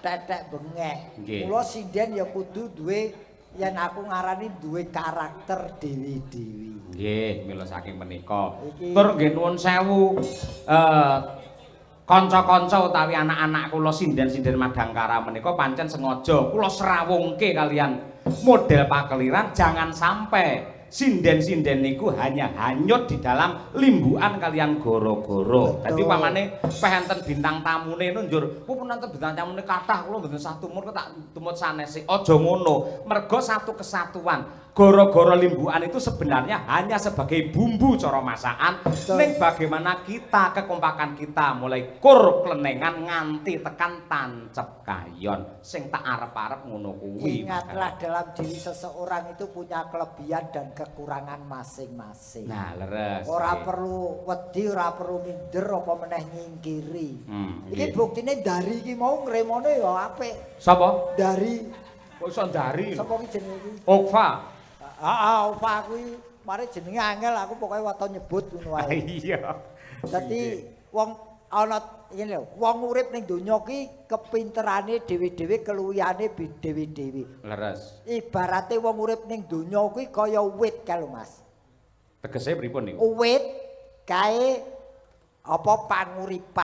tetek bengek. Nggih. Mula sinden ya kudu duwe yen aku ngarani duwe karakter dewi-dewi. Nggih, mila saking menika. Iki- Tur nggih nuwun sewu kanca-kanca utawi anak-anak kula sinden-sinden Madangkara menika pancen sengaja kula serawungke kalian model pakeliran jangan sampai sinden-sinden niku hanya hanyut di dalam limbukan kalian goro-goro. Dadi pamane peh enten bintang tamune njur, "Ku penonton bintang tamune kathah kula mboten sah tumur kok tak tumut sanese." Aja ngono. Mergo satu kesatuan. Goro-goro limbukan itu sebenarnya hanya sebagai bumbu cara masakan. Ning bagaimana kita kekompakan kita mulai kur klenengan nganti tekan tancep kayon. Sing tak arep-arep ngono kuwi. Ingatlah dalam diri seseorang itu punya kelebihan dan kekurangan masing-masing. Nah, leres. Ora perlu wedi, ora perlu minder apa meneh nyingkiri. Iki nggih. buktine dari iki mau ngremone ya apik. Sapa? Dari Kok iso ndari? sapa ki jenenge iki? Okfa. Heeh, Opa kuwi mari jenenge angel aku pokoke wato nyebut ngono wae. Iya. Dadi wong ana ngene lho, wong urip ning donya ki kepinterane dhewe-dhewe keluwihane dhewe-dhewe. Leres. Ibarate wong urip ning donya kuwi kaya wit kae lho Mas. Tegese pripun niku? Wit kae apa panguripan